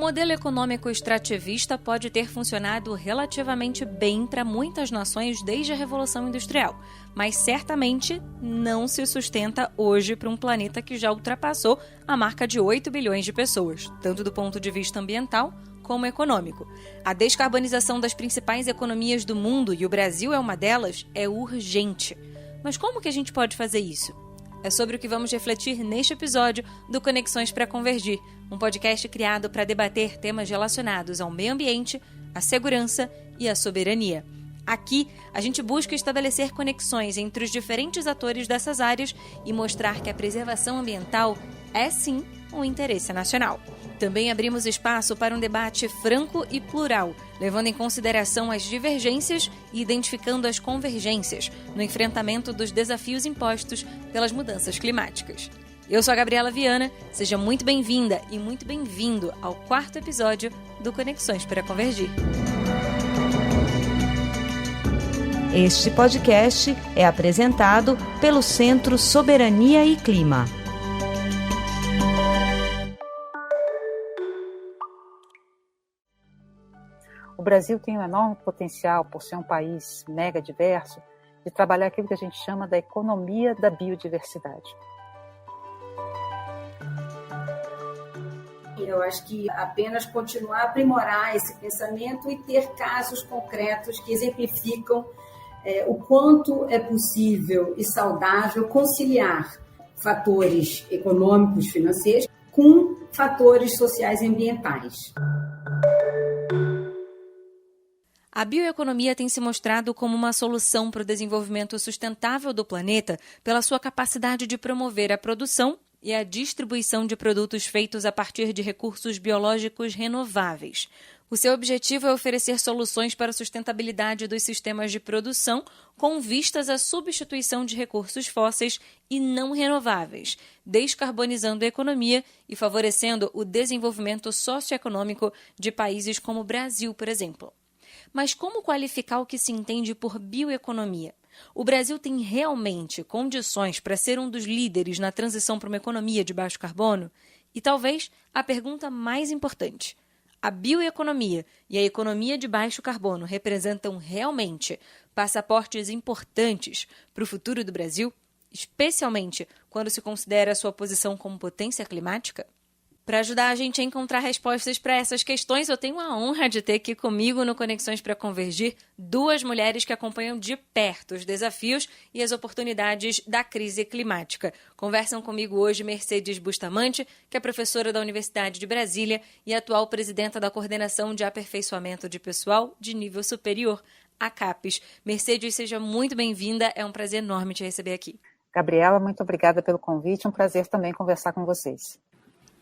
modelo econômico extrativista pode ter funcionado relativamente bem para muitas nações desde a Revolução Industrial, mas certamente não se sustenta hoje para um planeta que já ultrapassou a marca de 8 bilhões de pessoas, tanto do ponto de vista ambiental como econômico. A descarbonização das principais economias do mundo, e o Brasil é uma delas, é urgente. Mas como que a gente pode fazer isso? É sobre o que vamos refletir neste episódio do Conexões para Convergir, um podcast criado para debater temas relacionados ao meio ambiente, à segurança e à soberania. Aqui, a gente busca estabelecer conexões entre os diferentes atores dessas áreas e mostrar que a preservação ambiental é, sim, um interesse nacional. Também abrimos espaço para um debate franco e plural, levando em consideração as divergências e identificando as convergências no enfrentamento dos desafios impostos pelas mudanças climáticas. Eu sou a Gabriela Viana, seja muito bem-vinda e muito bem-vindo ao 4º episódio do Conexões para Convergir. Este podcast é apresentado pelo Centro Soberania e Clima. O Brasil tem um enorme potencial, por ser um país mega diverso, de trabalhar aquilo que a gente chama da economia da biodiversidade. Eu acho que apenas continuar a aprimorar esse pensamento e ter casos concretos que exemplificam o quanto é possível e saudável conciliar fatores econômicos, financeiros, com fatores sociais e ambientais. A bioeconomia tem se mostrado como uma solução para o desenvolvimento sustentável do planeta pela sua capacidade de promover a produção e a distribuição de produtos feitos a partir de recursos biológicos renováveis. O seu objetivo é oferecer soluções para a sustentabilidade dos sistemas de produção com vistas à substituição de recursos fósseis e não renováveis, descarbonizando a economia e favorecendo o desenvolvimento socioeconômico de países como o Brasil, por exemplo. Mas como qualificar o que se entende por bioeconomia? O Brasil tem realmente condições para ser um dos líderes na transição para uma economia de baixo carbono? E talvez a pergunta mais importante: a bioeconomia e a economia de baixo carbono representam realmente passaportes importantes para o futuro do Brasil, especialmente quando se considera a sua posição como potência climática? Para ajudar a gente a encontrar respostas para essas questões, eu tenho a honra de ter aqui comigo no Conexões para Convergir duas mulheres que acompanham de perto os desafios e as oportunidades da crise climática. Conversam comigo hoje Mercedes Bustamante, que é professora da Universidade de Brasília e atual presidenta da Coordenação de Aperfeiçoamento de Pessoal de Nível Superior, a CAPES. Mercedes, seja muito bem-vinda, é um prazer enorme te receber aqui. Gabriela, muito obrigada pelo convite, um prazer também conversar com vocês.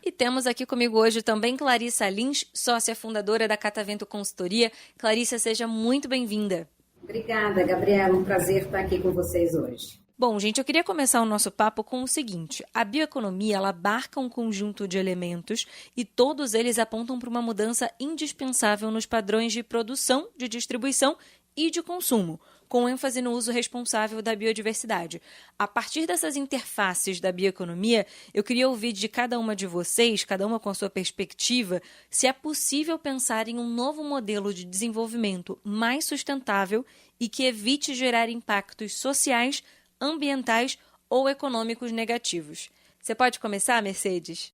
E temos aqui comigo hoje também Clarissa Lins, sócia fundadora da Catavento Consultoria. Clarissa, seja muito bem-vinda. Obrigada, Gabriela. Um prazer estar aqui com vocês hoje. Bom, gente, eu queria começar o nosso papo com o seguinte. A bioeconomia, ela abarca um conjunto de elementos e todos eles apontam para uma mudança indispensável nos padrões de produção, de distribuição e de consumo, com ênfase no uso responsável da biodiversidade. A partir dessas interfaces da bioeconomia, eu queria ouvir de cada uma de vocês, cada uma com a sua perspectiva, se é possível pensar em um novo modelo de desenvolvimento mais sustentável e que evite gerar impactos sociais, ambientais ou econômicos negativos. Você pode começar, Mercedes?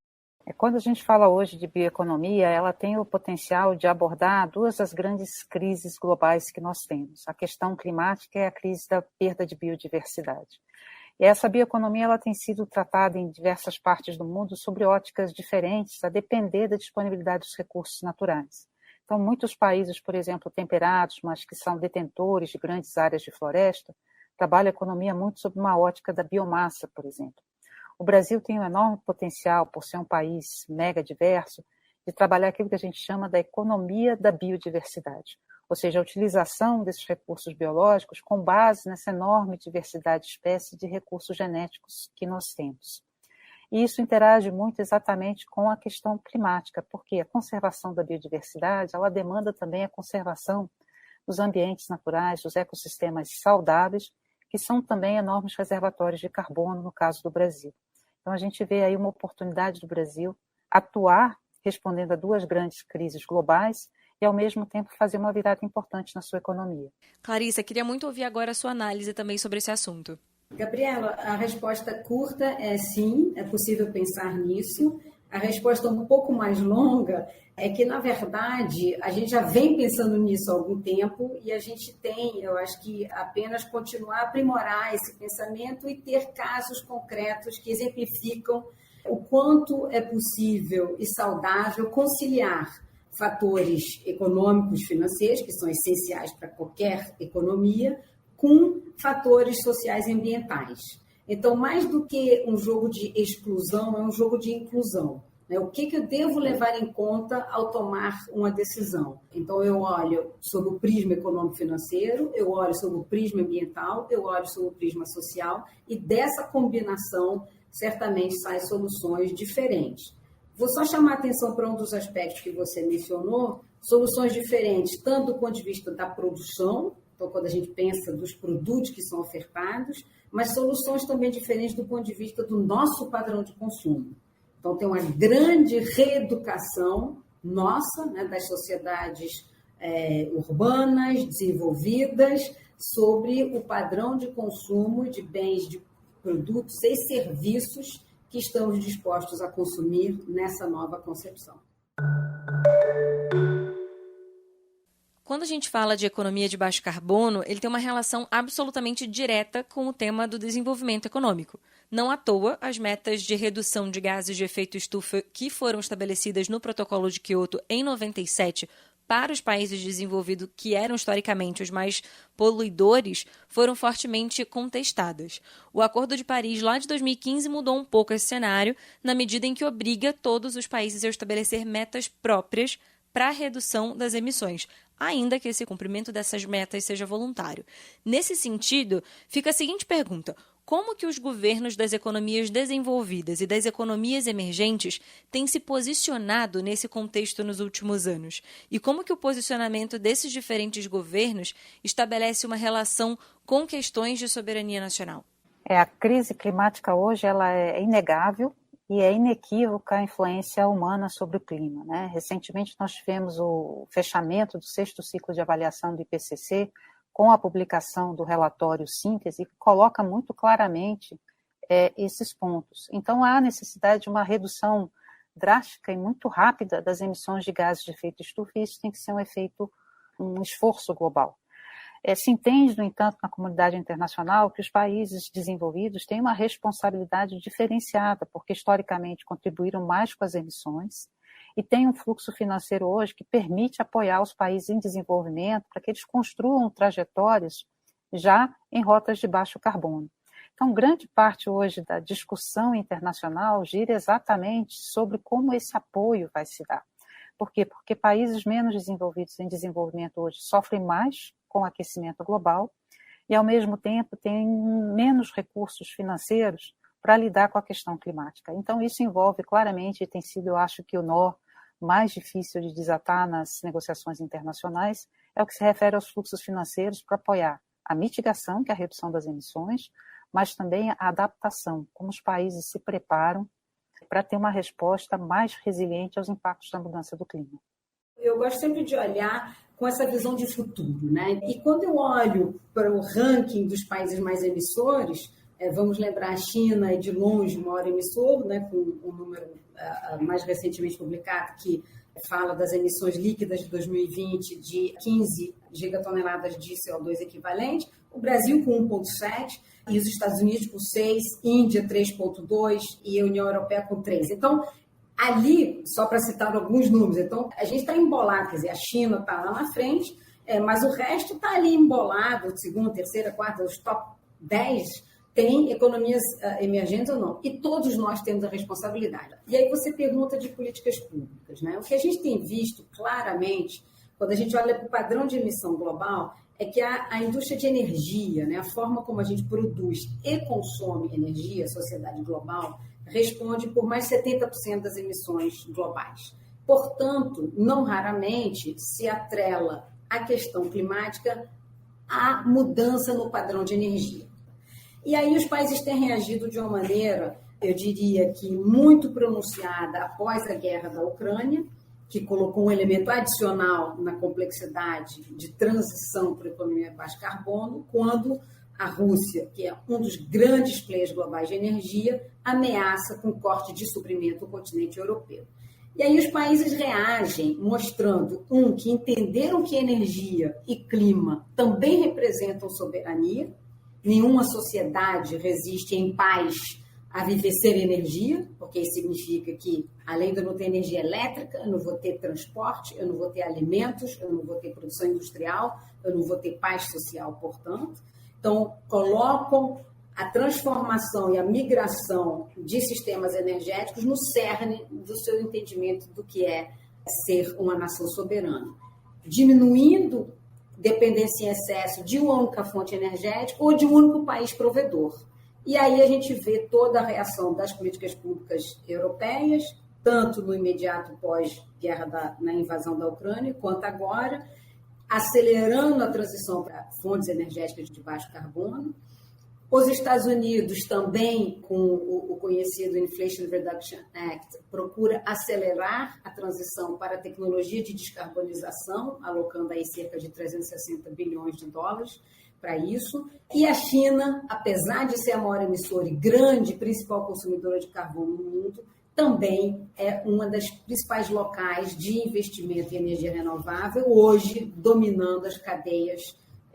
Quando a gente fala hoje de bioeconomia, ela tem o potencial de abordar duas das grandes crises globais que nós temos. A questão climática e a crise da perda de biodiversidade. E essa bioeconomia ela tem sido tratada em diversas partes do mundo sobre óticas diferentes, a depender da disponibilidade dos recursos naturais. Então, muitos países, por exemplo, temperados, mas que são detentores de grandes áreas de floresta, trabalham a economia muito sob uma ótica da biomassa, por exemplo. O Brasil tem um enorme potencial, por ser um país mega diverso, de trabalhar aquilo que a gente chama da economia da biodiversidade, ou seja, a utilização desses recursos biológicos com base nessa enorme diversidade de espécies e de recursos genéticos que nós temos. E isso interage muito exatamente com a questão climática, porque a conservação da biodiversidade, ela demanda também a conservação dos ambientes naturais, dos ecossistemas saudáveis, que são também enormes reservatórios de carbono, no caso do Brasil. Então, a gente vê aí uma oportunidade do Brasil atuar respondendo a duas grandes crises globais e, ao mesmo tempo, fazer uma virada importante na sua economia. Clarissa, queria muito ouvir agora a sua análise também sobre esse assunto. Gabriela, a resposta curta é sim, é possível pensar nisso. A resposta um pouco mais longa é que, na verdade, a gente já vem pensando nisso há algum tempo e a gente tem, eu acho que apenas continuar a aprimorar esse pensamento e ter casos concretos que exemplificam o quanto é possível e saudável conciliar fatores econômicos, financeiros, que são essenciais para qualquer economia, com fatores sociais e ambientais. Então, mais do que um jogo de exclusão, é um jogo de inclusão. O que eu devo levar em conta ao tomar uma decisão? Então, eu olho sob o prisma econômico-financeiro, eu olho sob o prisma ambiental, eu olho sob o prisma social, e dessa combinação, certamente, saem soluções diferentes. Vou só chamar a atenção para um dos aspectos que você mencionou, soluções diferentes, tanto do ponto de vista da produção, então, quando a gente pensa dos produtos que são ofertados, mas soluções também diferentes do ponto de vista do nosso padrão de consumo. Então, tem uma grande reeducação nossa, das sociedades urbanas, desenvolvidas, sobre o padrão de consumo de bens, de produtos e serviços que estamos dispostos a consumir nessa nova concepção. Quando a gente fala de economia de baixo carbono, ele tem uma relação absolutamente direta com o tema do desenvolvimento econômico. Não à toa, as metas de redução de gases de efeito estufa que foram estabelecidas no Protocolo de Quioto em 97 para os países desenvolvidos, que eram historicamente os mais poluidores, foram fortemente contestadas. O Acordo de Paris, lá de 2015, mudou um pouco esse cenário, na medida em que obriga todos os países a estabelecer metas próprias para a redução das emissões, ainda que esse cumprimento dessas metas seja voluntário. Nesse sentido, fica a seguinte pergunta: como que os governos das economias desenvolvidas e das economias emergentes têm se posicionado nesse contexto nos últimos anos? E como que o posicionamento desses diferentes governos estabelece uma relação com questões de soberania nacional? A crise climática hoje ela é inegável e é inequívoca a influência humana sobre o clima, né? Recentemente nós tivemos o fechamento do 6º ciclo de avaliação do IPCC com a publicação do relatório Síntese, que coloca muito claramente esses pontos. Então há necessidade de uma redução drástica e muito rápida das emissões de gases de efeito estufa, e isso tem que ser um esforço global. Se entende, no entanto, na comunidade internacional que os países desenvolvidos têm uma responsabilidade diferenciada, porque historicamente contribuíram mais com as emissões e tem um fluxo financeiro hoje que permite apoiar os países em desenvolvimento para que eles construam trajetórias já em rotas de baixo carbono. Então, grande parte hoje da discussão internacional gira exatamente sobre como esse apoio vai se dar. Por quê? Porque países menos desenvolvidos em desenvolvimento hoje sofrem mais com o aquecimento global e, ao mesmo tempo, têm menos recursos financeiros para lidar com a questão climática. Então, isso envolve claramente, e tem sido, eu acho, que o nó mais difícil de desatar nas negociações internacionais, é o que se refere aos fluxos financeiros para apoiar a mitigação, que é a redução das emissões, mas também a adaptação, como os países se preparam para ter uma resposta mais resiliente aos impactos da mudança do clima. Eu gosto sempre de olhar com essa visão de futuro, né? E quando eu olho para o ranking dos países mais emissores, vamos lembrar, a China é de longe o maior emissor, né, com um número mais recentemente publicado que fala das emissões líquidas de 2020 de 15 gigatoneladas de CO2 equivalente, o Brasil com 1,7 e os Estados Unidos com 6, Índia 3,2 e a União Europeia com 3. Então, ali, só para citar alguns números, então a gente está embolado, quer dizer, a China está lá na frente, mas o resto está ali embolado, segunda, terceira, quarta, os top 10 tem economias emergentes ou não. E todos nós temos a responsabilidade. E aí você pergunta de políticas públicas, né? O que a gente tem visto claramente, quando a gente olha para o padrão de emissão global, é que a indústria de energia, né, a forma como a gente produz e consome energia, a sociedade global, responde por mais de 70% das emissões globais. Portanto, não raramente se atrela a questão climática à mudança no padrão de energia. E aí os países têm reagido de uma maneira eu diria que muito pronunciada após a guerra da Ucrânia, que colocou um elemento adicional na complexidade de transição para a economia de baixo carbono, quando a Rússia, que é um dos grandes players globais de energia, ameaça com corte de suprimento o continente europeu. E aí os países reagem mostrando, que entenderam que energia e clima também representam soberania. Nenhuma sociedade resiste em paz a viver sem energia, porque isso significa que, além de eu não ter energia elétrica, eu não vou ter transporte, eu não vou ter alimentos, eu não vou ter produção industrial, eu não vou ter paz social, portanto. Então, colocam a transformação e a migração de sistemas energéticos no cerne do seu entendimento do que é ser uma nação soberana, diminuindo dependência em excesso de uma única fonte energética ou de um único país provedor. E aí a gente vê toda a reação das políticas públicas europeias, tanto no imediato pós-guerra na invasão da Ucrânia, quanto agora, acelerando a transição para fontes energéticas de baixo carbono. Os Estados Unidos também, com o conhecido Inflation Reduction Act, procura acelerar a transição para a tecnologia de descarbonização, alocando aí cerca de 360 bilhões de dólares para isso. E a China, apesar de ser a maior emissora e grande principal consumidora de carbono no mundo, também é uma das principais locais de investimento em energia renovável, hoje dominando as cadeias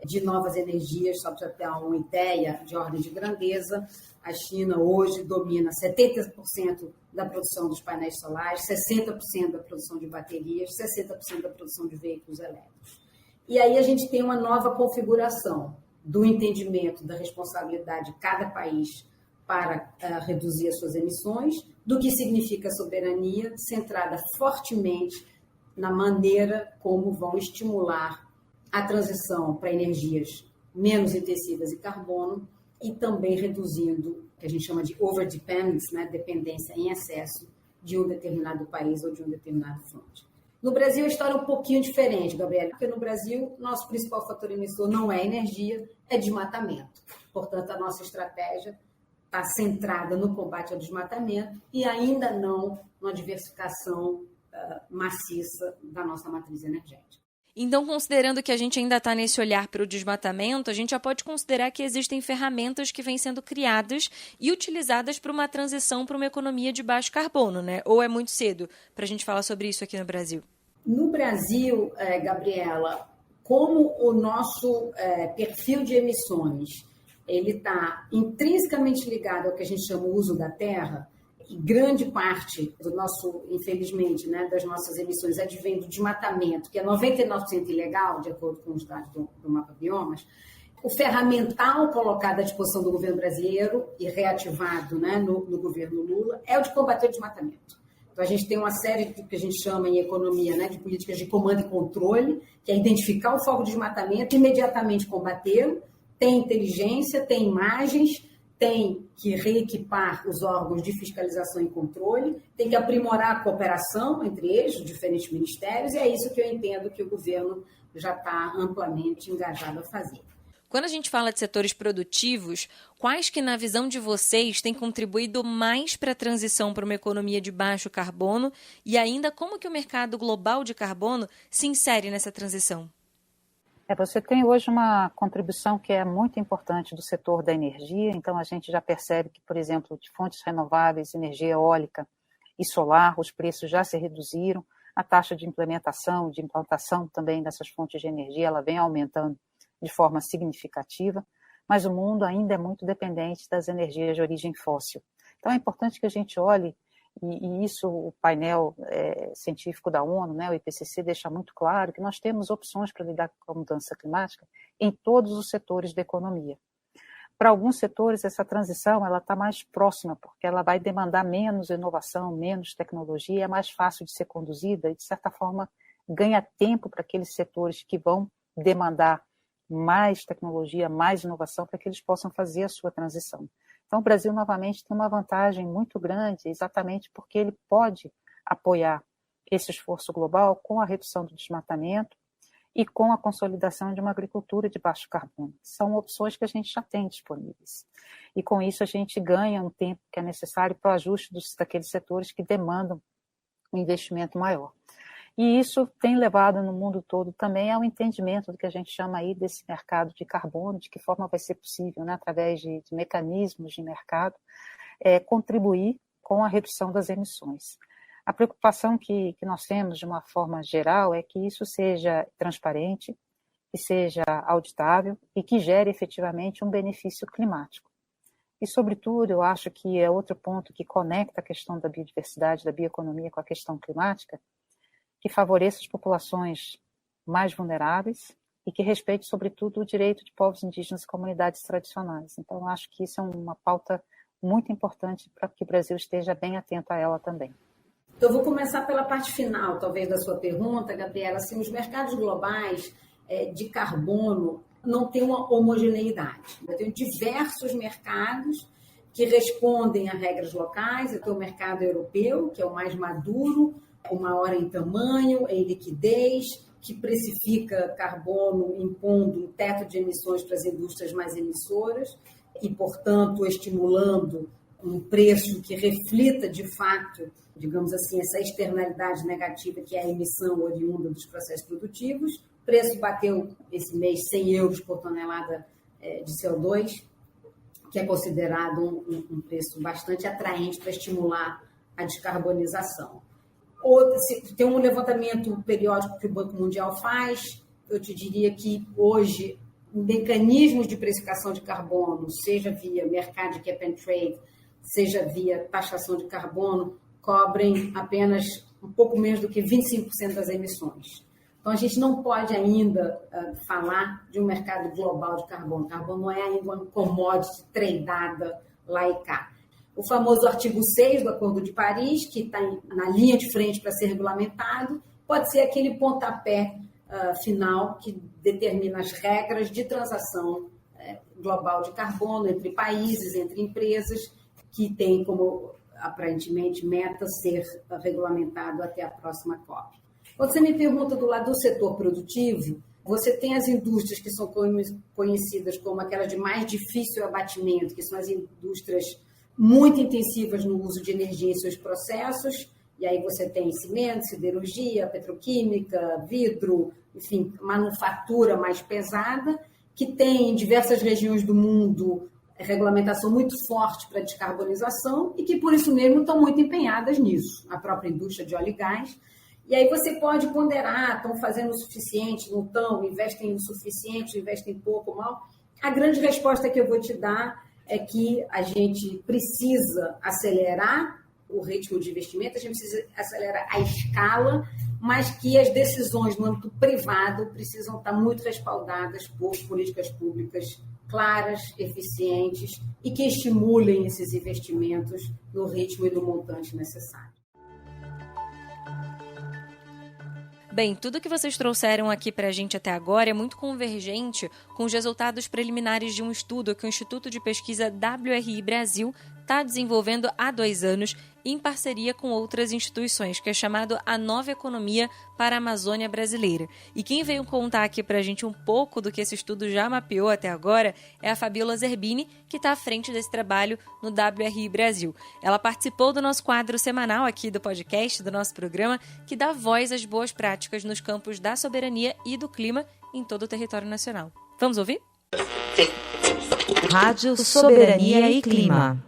de novas energias. Só para ter uma ideia de ordem de grandeza, a China hoje domina 70% da produção dos painéis solares, 60% da produção de baterias, 60% da produção de veículos elétricos. E aí a gente tem uma nova configuração do entendimento da responsabilidade de cada país para reduzir as suas emissões, do que significa soberania, centrada fortemente na maneira como vão estimular a transição para energias menos intensivas em carbono e também reduzindo o que a gente chama de overdependence, né, dependência em excesso de um determinado país ou de um determinado fronte. No Brasil, a história é um pouquinho diferente, Gabriela, porque no Brasil, nosso principal fator emissor não é energia, é desmatamento. Portanto, a nossa estratégia está centrada no combate ao desmatamento e ainda não na diversificação maciça da nossa matriz energética. Então, considerando que a gente ainda está nesse olhar para o desmatamento, a gente já pode considerar que existem ferramentas que vêm sendo criadas e utilizadas para uma transição para uma economia de baixo carbono, né? Ou é muito cedo para a gente falar sobre isso aqui no Brasil? No Brasil, Gabriela, como o nosso perfil de emissões ele está intrinsecamente ligado ao que a gente chama o uso da terra, e grande parte do nosso, infelizmente, né, das nossas emissões advém do desmatamento, que é 99% ilegal, de acordo com os dados do Mapa Biomas, o ferramental colocado à disposição do governo brasileiro e reativado, né, no governo Lula é o de combater o desmatamento. Então, a gente tem uma série de que a gente chama em economia, né, de políticas de comando e controle, que é identificar o foco de desmatamento e imediatamente combatê-lo. Tem inteligência, tem imagens, tem que reequipar os órgãos de fiscalização e controle, tem que aprimorar a cooperação entre eles, os diferentes ministérios, e é isso que eu entendo que o governo já está amplamente engajado a fazer. Quando a gente fala de setores produtivos, quais que, na visão de vocês, têm contribuído mais para a transição para uma economia de baixo carbono e ainda como que o mercado global de carbono se insere nessa transição? Você tem hoje uma contribuição que é muito importante do setor da energia, então a gente já percebe que, por exemplo, de fontes renováveis, energia eólica e solar, os preços já se reduziram, a taxa de implementação, de implantação também dessas fontes de energia, ela vem aumentando de forma significativa, mas o mundo ainda é muito dependente das energias de origem fóssil. Então é importante que a gente olhe, e isso o painel científico da ONU, né, o IPCC, deixa muito claro que nós temos opções para lidar com a mudança climática em todos os setores da economia. Para alguns setores, essa transição está mais próxima, porque ela vai demandar menos inovação, menos tecnologia, é mais fácil de ser conduzida e, de certa forma, ganha tempo para aqueles setores que vão demandar mais tecnologia, mais inovação, para que eles possam fazer a sua transição. Então, o Brasil, novamente, tem uma vantagem muito grande, exatamente porque ele pode apoiar esse esforço global com a redução do desmatamento e com a consolidação de uma agricultura de baixo carbono. São opções que a gente já tem disponíveis. E com isso a gente ganha um tempo que é necessário para o ajuste daqueles setores que demandam um investimento maior. E isso tem levado no mundo todo também ao entendimento do que a gente chama aí desse mercado de carbono, de que forma vai ser possível, né, através de mecanismos de mercado, contribuir com a redução das emissões. A preocupação que nós temos, de uma forma geral, é que isso seja transparente, que seja auditável e que gere efetivamente um benefício climático. E, sobretudo, eu acho que é outro ponto que conecta a questão da biodiversidade, da bioeconomia com a questão climática, que favoreça as populações mais vulneráveis e que respeite, sobretudo, o direito de povos indígenas e comunidades tradicionais. Então, eu acho que isso é uma pauta muito importante para que o Brasil esteja bem atento a ela também. Eu vou começar pela parte final, talvez, da sua pergunta, Gabriela. Assim, os mercados globais de carbono não têm uma homogeneidade. Eu tenho diversos mercados que respondem a regras locais. Eu tenho o mercado europeu, que é o mais maduro, o maior em tamanho, em liquidez, que precifica carbono impondo um teto de emissões para as indústrias mais emissoras e, portanto, estimulando um preço que reflita, de fato, digamos assim, essa externalidade negativa que é a emissão oriunda dos processos produtivos. O preço bateu esse mês 100 euros por tonelada de CO2, que é considerado um preço bastante atraente para estimular a descarbonização. Tem um levantamento periódico que o Banco Mundial faz. Eu te diria que hoje mecanismos de precificação de carbono, seja via mercado de cap and trade, seja via taxação de carbono, cobrem apenas um pouco menos do que 25% das emissões. Então, a gente não pode ainda falar de um mercado global de carbono. O carbono não é ainda uma commodity tradeada lá e cá. O famoso artigo 6 do Acordo de Paris, que está na linha de frente para ser regulamentado, pode ser aquele pontapé final que determina as regras de transação global de carbono entre países, entre empresas, que tem como, aparentemente, meta ser regulamentado até a próxima COP. Quando você me pergunta do lado do setor produtivo, você tem as indústrias que são conhecidas como aquelas de mais difícil abatimento, que são as indústrias muito intensivas no uso de energia em seus processos, e aí você tem cimento, siderurgia, petroquímica, vidro, enfim, manufatura mais pesada, que tem em diversas regiões do mundo regulamentação muito forte para descarbonização e que, por isso mesmo, estão muito empenhadas nisso, a própria indústria de óleo e gás. E aí você pode ponderar, estão fazendo o suficiente, não estão, investem o suficiente, investem pouco, mal. A grande resposta que eu vou te dar é que a gente precisa acelerar o ritmo de investimento, a gente precisa acelerar a escala, mas que as decisões no âmbito privado precisam estar muito respaldadas por políticas públicas claras, eficientes e que estimulem esses investimentos no ritmo e no montante necessário. Bem, tudo que vocês trouxeram aqui para a gente até agora é muito convergente com os resultados preliminares de um estudo que o Instituto de Pesquisa WRI Brasil está desenvolvendo há 2 anos em parceria com outras instituições, que é chamado A Nova Economia para a Amazônia Brasileira. E quem veio contar aqui para a gente um pouco do que esse estudo já mapeou até agora é a Fabiola Zerbini, que está à frente desse trabalho no WRI Brasil. Ela participou do nosso quadro semanal aqui do podcast, do nosso programa, que dá voz às boas práticas nos campos da soberania e do clima em todo o território nacional. Vamos ouvir? Rádio Soberania e Clima.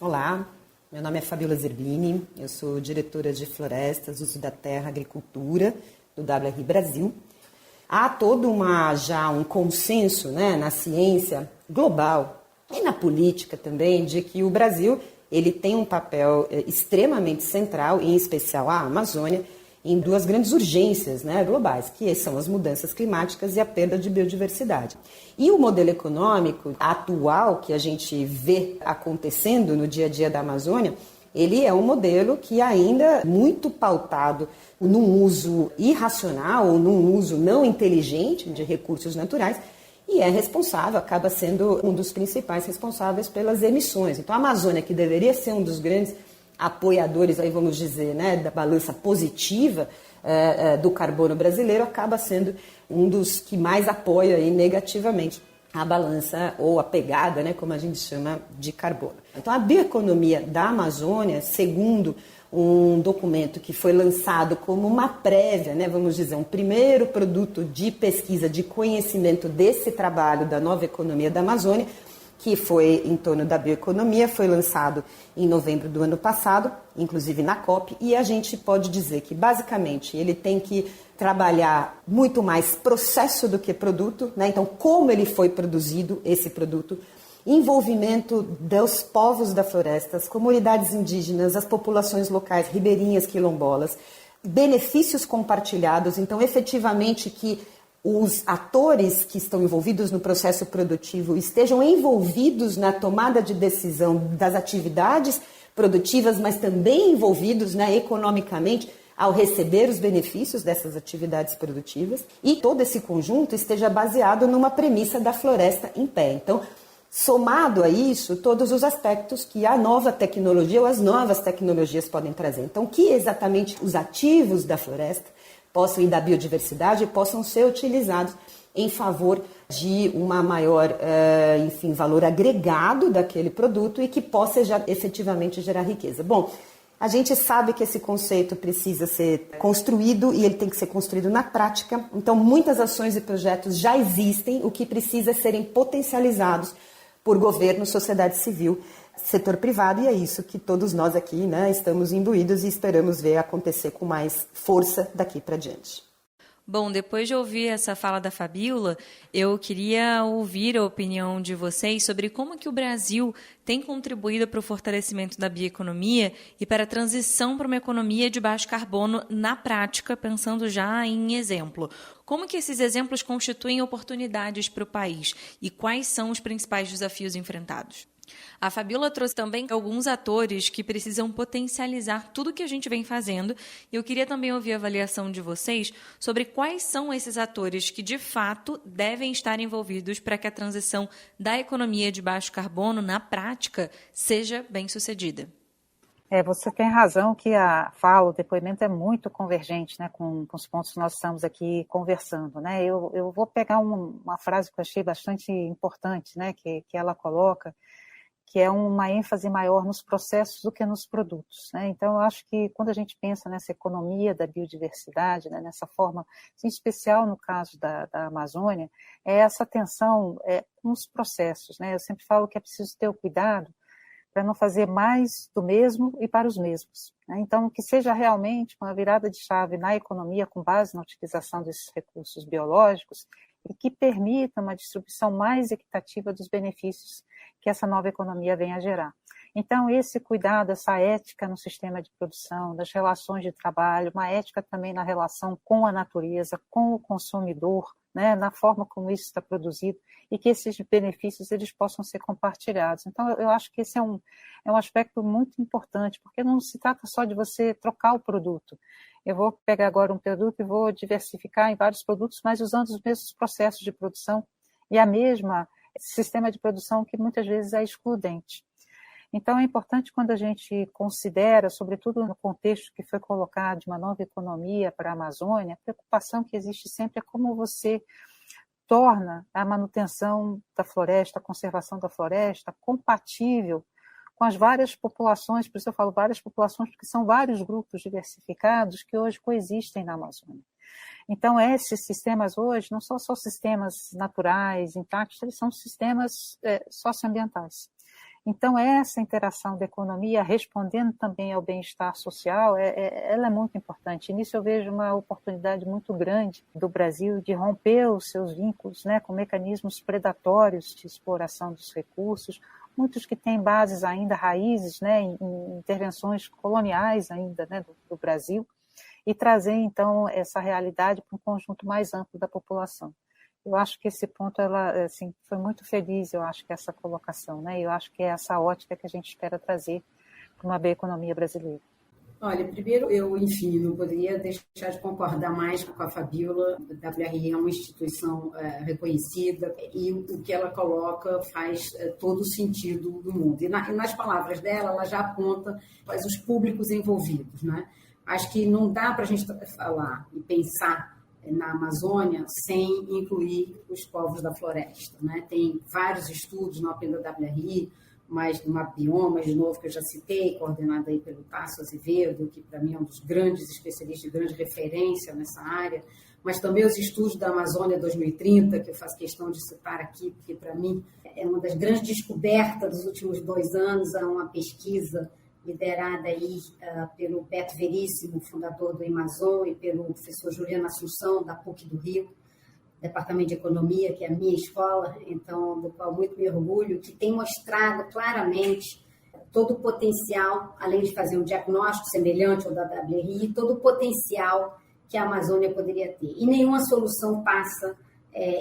Olá, meu nome é Fabiola Zerbini, eu sou diretora de Florestas, Uso da Terra, Agricultura do WRI Brasil. Há todo um consenso, né, na ciência global e na política também de que o Brasil ele tem um papel extremamente central, em especial a Amazônia, em 2 grandes urgências, né, globais, que são as mudanças climáticas e a perda de biodiversidade. E o modelo econômico atual que a gente vê acontecendo no dia a dia da Amazônia, ele é um modelo que ainda é muito pautado num uso irracional ou num uso não inteligente de recursos naturais e acaba sendo um dos principais responsáveis pelas emissões. Então a Amazônia, que deveria ser um dos grandes apoiadores, aí vamos dizer, né, da balança positiva do carbono brasileiro, acaba sendo um dos que mais apoia aí negativamente a balança ou a pegada, né, como a gente chama, de carbono. Então, a bioeconomia da Amazônia, segundo um documento que foi lançado como uma prévia, né, vamos dizer, um primeiro produto de pesquisa, de conhecimento desse trabalho da nova economia da Amazônia, que foi em torno da bioeconomia, foi lançado em novembro do ano passado, inclusive na COP, e a gente pode dizer que, basicamente, ele tem que trabalhar muito mais processo do que produto, né? Então, como ele foi produzido, esse produto, envolvimento dos povos da floresta, as comunidades indígenas, as populações locais, ribeirinhas, quilombolas, benefícios compartilhados, então, efetivamente, que os atores que estão envolvidos no processo produtivo estejam envolvidos na tomada de decisão das atividades produtivas, mas também envolvidos, né, economicamente ao receber os benefícios dessas atividades produtivas, e todo esse conjunto esteja baseado numa premissa da floresta em pé. Então, somado a isso, todos os aspectos que a nova tecnologia ou as novas tecnologias podem trazer. Então, que exatamente os ativos da floresta possam, e da biodiversidade, possam ser utilizados em favor de uma maior, valor agregado daquele produto e que possa efetivamente gerar riqueza. Bom, a gente sabe que esse conceito precisa ser construído e ele tem que ser construído na prática. Então, muitas ações e projetos já existem, o que precisa é serem potencializados por governo, sociedade civil, setor privado, e é isso que todos nós aqui, né, estamos imbuídos e esperamos ver acontecer com mais força daqui para diante. Bom, depois de ouvir essa fala da Fabíola, eu queria ouvir a opinião de vocês sobre como que o Brasil tem contribuído para o fortalecimento da bioeconomia e para a transição para uma economia de baixo carbono na prática, pensando já em exemplo. Como que esses exemplos constituem oportunidades para o país e quais são os principais desafios enfrentados? A Fabíola trouxe também alguns atores que precisam potencializar tudo que a gente vem fazendo, e eu queria também ouvir a avaliação de vocês sobre quais são esses atores que, de fato, devem estar envolvidos para que a transição da economia de baixo carbono, na prática, seja bem-sucedida. Você tem razão que o depoimento é muito convergente, né, com os pontos que nós estamos aqui conversando, né? Eu vou pegar uma frase que eu achei bastante importante, né, que ela coloca, que é uma ênfase maior nos processos do que nos produtos, né? Então, eu acho que quando a gente pensa nessa economia da biodiversidade, né, nessa forma, em especial no caso da Amazônia, é essa atenção com os processos, né? Eu sempre falo que é preciso ter o cuidado para não fazer mais do mesmo e para os mesmos, né? Então, que seja realmente uma virada de chave na economia com base na utilização desses recursos biológicos e que permita uma distribuição mais equitativa dos benefícios que essa nova economia vem a gerar. Então, esse cuidado, essa ética no sistema de produção, das relações de trabalho, uma ética também na relação com a natureza, com o consumidor, né, na forma como isso está produzido, e que esses benefícios eles possam ser compartilhados. Então, eu acho que esse é um aspecto muito importante, porque não se trata só de você trocar o produto. Eu vou pegar agora um produto e vou diversificar em vários produtos, mas usando os mesmos processos de produção e a mesma sistema de produção que muitas vezes é excludente. Então, é importante quando a gente considera, sobretudo no contexto que foi colocado de uma nova economia para a Amazônia, a preocupação que existe sempre é como você torna a manutenção da floresta, a conservação da floresta compatível com as várias populações, por isso eu falo várias populações, porque são vários grupos diversificados que hoje coexistem na Amazônia. Então, esses sistemas hoje não são só sistemas naturais, intactos, eles são sistemas socioambientais. Então, essa interação da economia, respondendo também ao bem-estar social, ela é muito importante. E nisso eu vejo uma oportunidade muito grande do Brasil de romper os seus vínculos, né, com mecanismos predatórios de exploração dos recursos, muitos que têm bases ainda, raízes, né, em intervenções coloniais ainda, né, do Brasil, e trazer, então, essa realidade para um conjunto mais amplo da população. Eu acho que esse ponto, ela, assim, foi muito feliz, eu acho que essa colocação, né? Eu acho que é essa ótica que a gente espera trazer para uma bioeconomia brasileira. Olha, primeiro eu, enfim, não poderia deixar de concordar mais com a Fabíola. A WRI é uma instituição reconhecida e o que ela coloca faz todo o sentido do mundo. E nas palavras dela, ela já aponta quais os públicos envolvidos, né? Acho que não dá para a gente falar e pensar na Amazônia sem incluir os povos da floresta, né? Tem vários estudos, não apenas da WRI, mas do Mapbioma, de novo, que eu já citei, coordenado aí pelo Tasso Azevedo, que para mim é um dos grandes especialistas, de grande referência nessa área, mas também os estudos da Amazônia 2030, que eu faço questão de citar aqui, porque para mim é uma das grandes descobertas dos últimos 2 anos, é uma pesquisa liderada aí pelo Beto Veríssimo, fundador do Amazon, e pelo professor Juliano Assunção, da PUC do Rio, Departamento de Economia, que é a minha escola, então, do qual muito me orgulho, que tem mostrado claramente todo o potencial, além de fazer um diagnóstico semelhante ao da WRI, todo o potencial que a Amazônia poderia ter. E nenhuma solução passa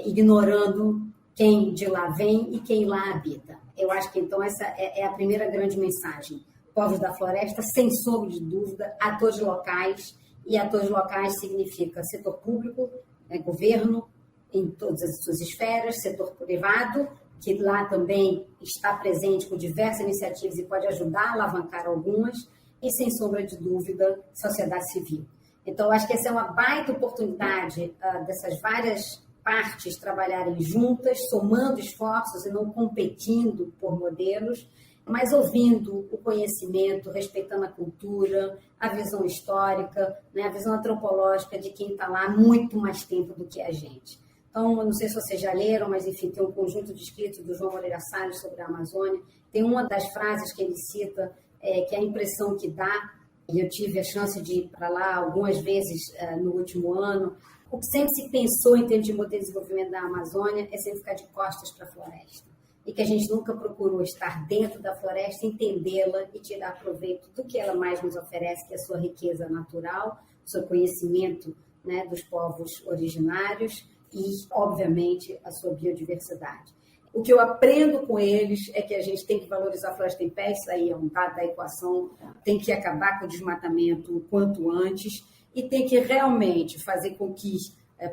ignorando quem de lá vem e quem lá habita. Eu acho que, então, essa é a primeira grande mensagem. Povos da floresta, sem sombra de dúvida, atores locais, e atores locais significa setor público, governo, em todas as suas esferas, setor privado, que lá também está presente com diversas iniciativas e pode ajudar a alavancar algumas, e, sem sombra de dúvida, sociedade civil. Então, acho que essa é uma baita oportunidade dessas várias partes trabalharem juntas, somando esforços e não competindo por modelos, mas ouvindo o conhecimento, respeitando a cultura, a visão histórica, né, a visão antropológica de quem está lá há muito mais tempo do que a gente. Então, eu não sei se vocês já leram, mas, enfim, tem um conjunto de escritos do João Moreira Salles sobre a Amazônia. Tem uma das frases que ele cita, que é a impressão que dá, e eu tive a chance de ir para lá algumas vezes no último ano. O que sempre se pensou em termos de modelo de desenvolvimento da Amazônia é sempre ficar de costas para a floresta. E que a gente nunca procurou estar dentro da floresta, entendê-la e tirar proveito do que ela mais nos oferece, que é a sua riqueza natural, o seu conhecimento, né, dos povos originários, e, obviamente, a sua biodiversidade. O que eu aprendo com eles é que a gente tem que valorizar a floresta em pé, isso aí é um dado da equação, tem que acabar com o desmatamento o quanto antes e tem que realmente fazer com que,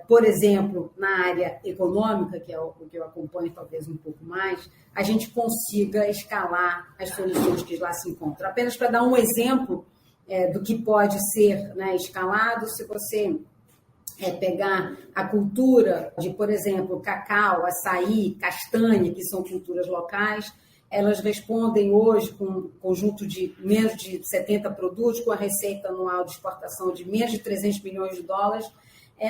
por exemplo, na área econômica, que é o que eu acompanho talvez um pouco mais, a gente consiga escalar as soluções que lá se encontram. Apenas para dar um exemplo do que pode ser, né, escalado, se você pegar a cultura de, por exemplo, cacau, açaí, castanha, que são culturas locais, elas respondem hoje com um conjunto de menos de 70 produtos, com a receita anual de exportação de menos de 300 milhões de dólares,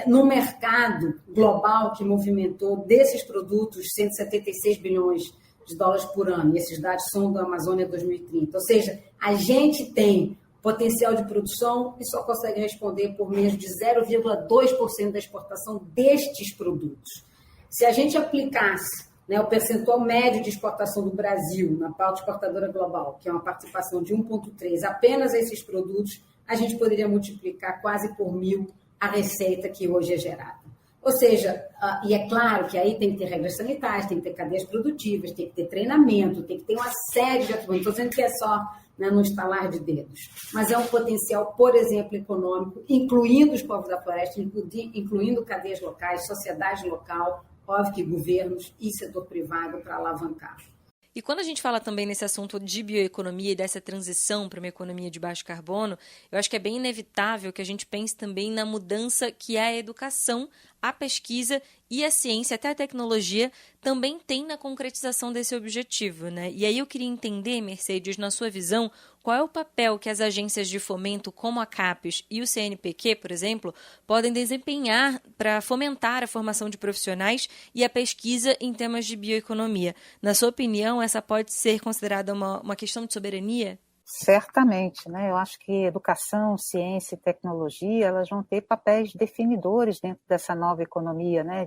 no mercado global que movimentou desses produtos 176 bilhões de dólares por ano. E esses dados são do Amazônia 2030. Ou seja, a gente tem potencial de produção e só consegue responder por menos de 0,2% da exportação destes produtos. Se a gente aplicasse, né, o percentual médio de exportação do Brasil na pauta exportadora global, que é uma participação de 1,3% apenas a esses produtos, a gente poderia multiplicar quase por 1.000 a receita que hoje é gerada. Ou seja, e é claro que aí tem que ter regras sanitárias, tem que ter cadeias produtivas, tem que ter treinamento, tem que ter uma série de atitudes. Não estou dizendo que é só, né, no estalar de dedos, mas é um potencial, por exemplo, econômico, incluindo os povos da floresta, incluindo cadeias locais, sociedade local, óbvio que governos e setor privado para alavancar. E quando a gente fala também nesse assunto de bioeconomia e dessa transição para uma economia de baixo carbono, eu acho que é bem inevitável que a gente pense também na mudança que a educação, a pesquisa e a ciência, até a tecnologia, também tem na concretização desse objetivo, né? E aí eu queria entender, Mercedes, na sua visão, qual é o papel que as agências de fomento como a CAPES e o CNPq, por exemplo, podem desempenhar para fomentar a formação de profissionais e a pesquisa em temas de bioeconomia. Na sua opinião, essa pode ser considerada uma questão de soberania? Certamente, né? Eu acho que educação, ciência e tecnologia, elas vão ter papéis definidores dentro dessa nova economia, né?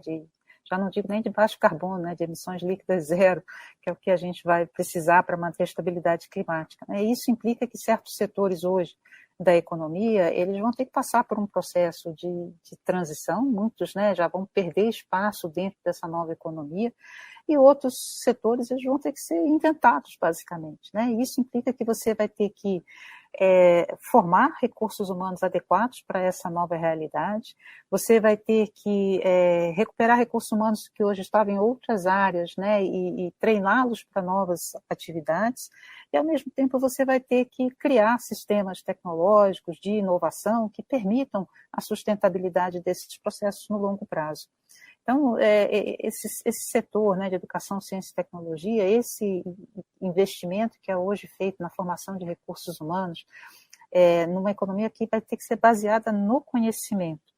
Já não digo nem de baixo carbono, né? De emissões líquidas zero, que é o que a gente vai precisar para manter a estabilidade climática, né? Isso implica que certos setores hoje da economia, eles vão ter que passar por um processo de transição, muitos, né, já vão perder espaço dentro dessa nova economia, e outros setores eles vão ter que ser inventados, basicamente, né? Isso implica que você vai ter que formar recursos humanos adequados para essa nova realidade, você vai ter que recuperar recursos humanos que hoje estavam em outras áreas, né, e treiná-los para novas atividades, e ao mesmo tempo você vai ter que criar sistemas tecnológicos de inovação que permitam a sustentabilidade desses processos no longo prazo. Então, esse setor, né, de educação, ciência e tecnologia, esse investimento que é hoje feito na formação de recursos humanos, numa economia que vai ter que ser baseada no conhecimento.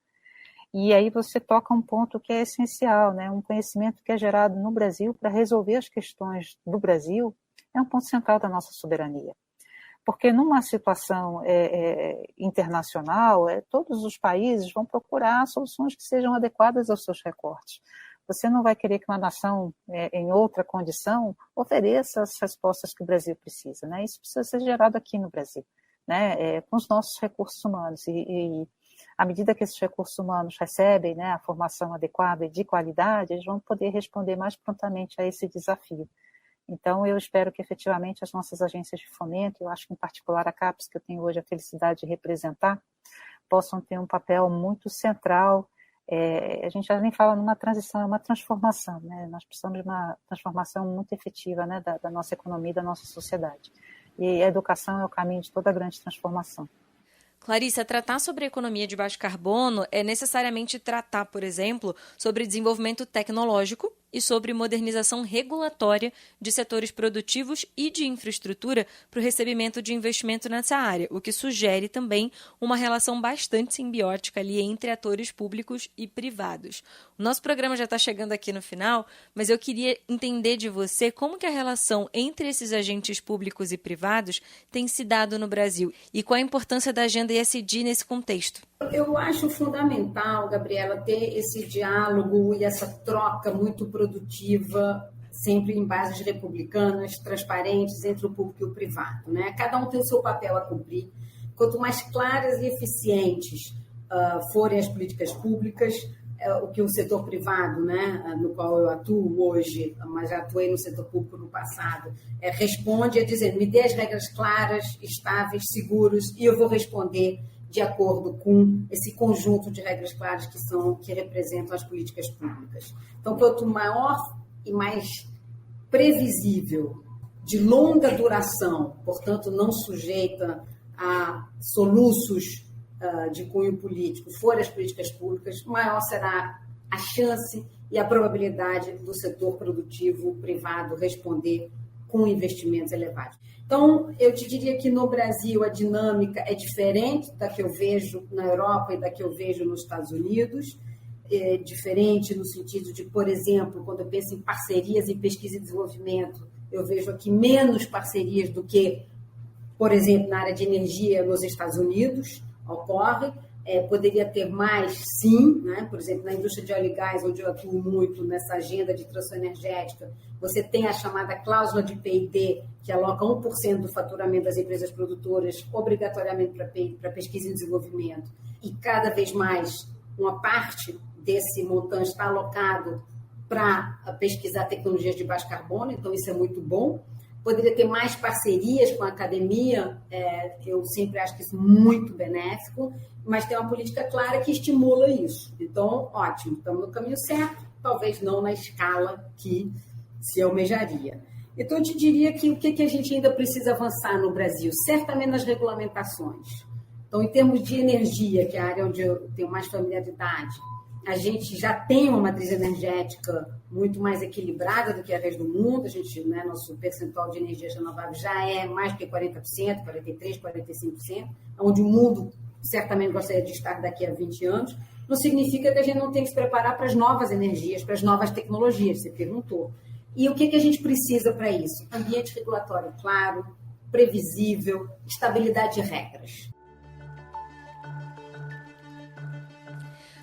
E aí você toca um ponto que é essencial, né, um conhecimento que é gerado no Brasil para resolver as questões do Brasil, é um ponto central da nossa soberania. Porque numa situação internacional, todos os países vão procurar soluções que sejam adequadas aos seus recortes. Você não vai querer que uma nação, em outra condição, ofereça as respostas que o Brasil precisa, né? Isso precisa ser gerado aqui no Brasil, né? Com os nossos recursos humanos. E à medida que esses recursos humanos recebem, né, a formação adequada e de qualidade, eles vão poder responder mais prontamente a esse desafio. Então, eu espero que, efetivamente, as nossas agências de fomento, eu acho que, em particular, a CAPES, que eu tenho hoje a felicidade de representar, possam ter um papel muito central. A gente já nem fala numa transição, é uma transformação, né? Nós precisamos de uma transformação muito efetiva, né, da nossa economia e da nossa sociedade. E a educação é o caminho de toda grande transformação. Clarissa, tratar sobre a economia de baixo carbono é necessariamente tratar, por exemplo, sobre desenvolvimento tecnológico e sobre modernização regulatória de setores produtivos e de infraestrutura para o recebimento de investimento nessa área, o que sugere também uma relação bastante simbiótica ali entre atores públicos e privados. O nosso programa já está chegando aqui no final, mas eu queria entender de você como que a relação entre esses agentes públicos e privados tem se dado no Brasil e qual a importância da agenda ESG nesse contexto. Eu acho fundamental, Gabriela, ter esse diálogo e essa troca muito produtiva, sempre em bases republicanas, transparentes, entre o público e o privado, né? Cada um tem o seu papel a cumprir. Quanto mais claras e eficientes forem as políticas públicas, o que o setor privado, né, no qual eu atuo hoje, mas já atuei no setor público no passado, responde a dizer, me dê as regras claras, estáveis, seguras, e eu vou responder de acordo com esse conjunto de regras claras que representam as políticas públicas. Então, quanto maior e mais previsível, de longa duração, portanto, não sujeita a soluços de cunho político, forem as políticas públicas, maior será a chance e a probabilidade do setor produtivo privado responder com investimentos elevados. Então, eu te diria que no Brasil a dinâmica é diferente da que eu vejo na Europa e da que eu vejo nos Estados Unidos. É diferente no sentido de, por exemplo, quando eu penso em parcerias em pesquisa e desenvolvimento, eu vejo aqui menos parcerias do que, por exemplo, na área de energia nos Estados Unidos ocorre. Poderia ter mais, sim, né? Por exemplo, na indústria de óleo e gás, onde eu atuo muito nessa agenda de transição energética, você tem a chamada cláusula de P&D, que aloca 1% do faturamento das empresas produtoras obrigatoriamente para pesquisa e desenvolvimento, e cada vez mais uma parte desse montante está alocado para pesquisar tecnologias de baixo carbono, então isso é muito bom. Poderia ter mais parcerias com a academia, eu sempre acho que isso é muito benéfico, mas tem uma política clara que estimula isso. Então, ótimo, estamos no caminho certo, talvez não na escala que se almejaria. Então, eu te diria que o que a gente ainda precisa avançar no Brasil? Certamente nas regulamentações. Então, em termos de energia, que é a área onde eu tenho mais familiaridade, a gente já tem uma matriz energética muito mais equilibrada do que a resto do mundo. A gente, né, nosso percentual de energias renováveis já é mais do que 40%, 43%, 45%, onde o mundo certamente gostaria de estar daqui a 20 anos. Não significa que a gente não tem que se preparar para as novas energias, para as novas tecnologias, você perguntou. E o que a gente precisa para isso? Ambiente regulatório claro, previsível, estabilidade de regras.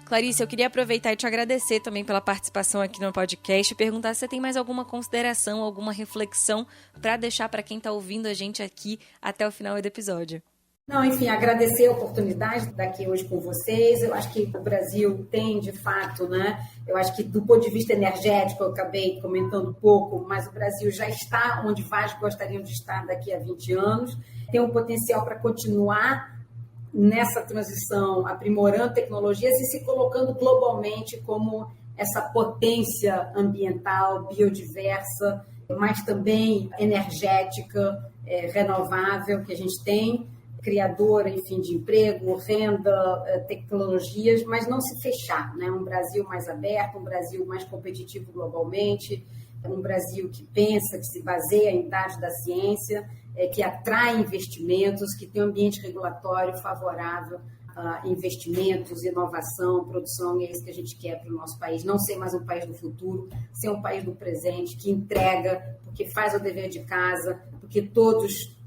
Clarissa, eu queria aproveitar e te agradecer também pela participação aqui no podcast e perguntar se você tem mais alguma consideração, alguma reflexão para deixar para quem está ouvindo a gente aqui até o final do episódio. Não, enfim, agradecer a oportunidade de estar aqui hoje com vocês. Eu acho que o Brasil tem, de fato, né? Eu acho que do ponto de vista energético, eu acabei comentando um pouco, mas o Brasil já está onde vários gostariam de estar daqui a 20 anos. Tem um potencial para continuar nessa transição, aprimorando tecnologias e se colocando globalmente como essa potência ambiental, biodiversa, mas também energética, renovável que a gente tem, criadora, enfim, de emprego, renda, tecnologias, mas não se fechar, né? Um Brasil mais aberto, um Brasil mais competitivo globalmente, um Brasil que pensa, que se baseia em dados da ciência, que atrai investimentos, que tem um ambiente regulatório favorável a investimentos, inovação, produção, e é isso que a gente quer para o nosso país. Não ser mais um país do futuro, ser um país do presente, que entrega, porque faz o dever de casa, porque todos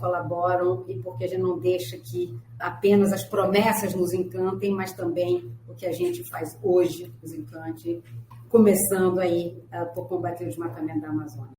colaboram e porque a gente não deixa que apenas as promessas nos encantem, mas também o que a gente faz hoje nos encante, começando aí por combater o desmatamento da Amazônia.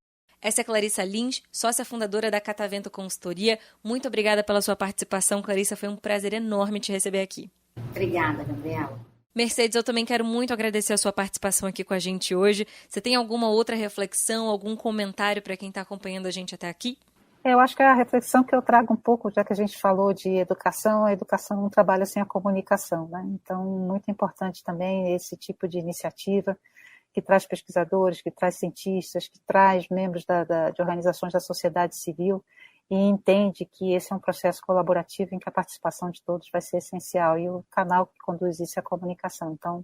Essa é Clarissa Lins, sócia fundadora da Catavento Consultoria. Muito obrigada pela sua participação, Clarissa. Foi um prazer enorme te receber aqui. Obrigada, Gabriela. Mercedes, eu também quero muito agradecer a sua participação aqui com a gente hoje. Você tem alguma outra reflexão, algum comentário para quem está acompanhando a gente até aqui? Eu acho que a reflexão que eu trago um pouco, já que a gente falou de educação, a educação não trabalha sem a comunicação, né? Então, muito importante também esse tipo de iniciativa que traz pesquisadores, que traz cientistas, que traz membros de organizações da sociedade civil e entende que esse é um processo colaborativo em que a participação de todos vai ser essencial e o canal que conduz isso é a comunicação. Então,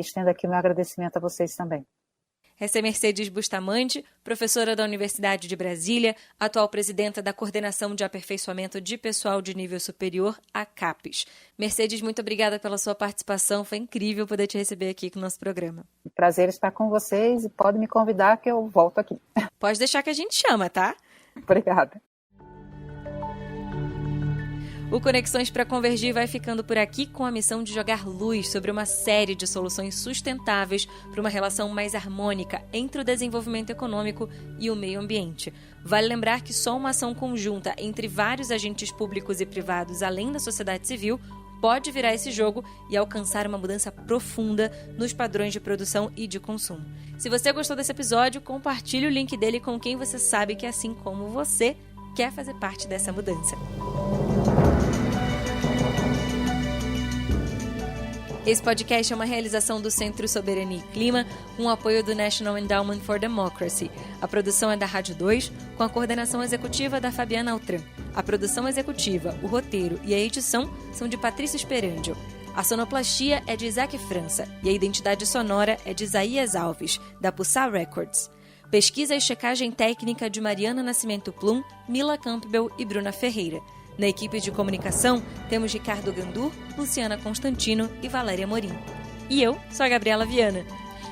estendo aqui o meu agradecimento a vocês também. Essa é Mercedes Bustamante, professora da Universidade de Brasília, atual presidenta da Coordenação de Aperfeiçoamento de Pessoal de Nível Superior, a CAPES. Mercedes, muito obrigada pela sua participação, foi incrível poder te receber aqui no nosso programa. Prazer estar com vocês e pode me convidar que eu volto aqui. Pode deixar que a gente chama, tá? Obrigada. O Conexões para Convergir vai ficando por aqui com a missão de jogar luz sobre uma série de soluções sustentáveis para uma relação mais harmônica entre o desenvolvimento econômico e o meio ambiente. Vale lembrar que só uma ação conjunta entre vários agentes públicos e privados, além da sociedade civil, pode virar esse jogo e alcançar uma mudança profunda nos padrões de produção e de consumo. Se você gostou desse episódio, compartilhe o link dele com quem você sabe que, assim como você, quer fazer parte dessa mudança. Esse podcast é uma realização do Centro Soberania e Clima, com o apoio do National Endowment for Democracy. A produção é da Rádio 2, com a coordenação executiva da Fabiana Altran. A produção executiva, o roteiro e a edição são de Patrícia Esperandio. A sonoplastia é de Isaac França e a identidade sonora é de Isaías Alves, da Pulsar Records. Pesquisa e checagem técnica de Mariana Nascimento Plum, Mila Campbell e Bruna Ferreira. Na equipe de comunicação, temos Ricardo Gandur, Luciana Constantino e Valéria Morim. E eu sou a Gabriela Viana.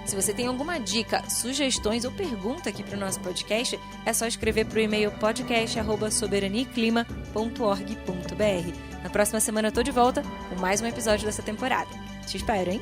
Se você tem alguma dica, sugestões ou pergunta aqui para o nosso podcast, é só escrever para o e-mail podcast@soberaniaclima.org.br. Na próxima semana eu estou de volta com mais um episódio dessa temporada. Te espero, hein?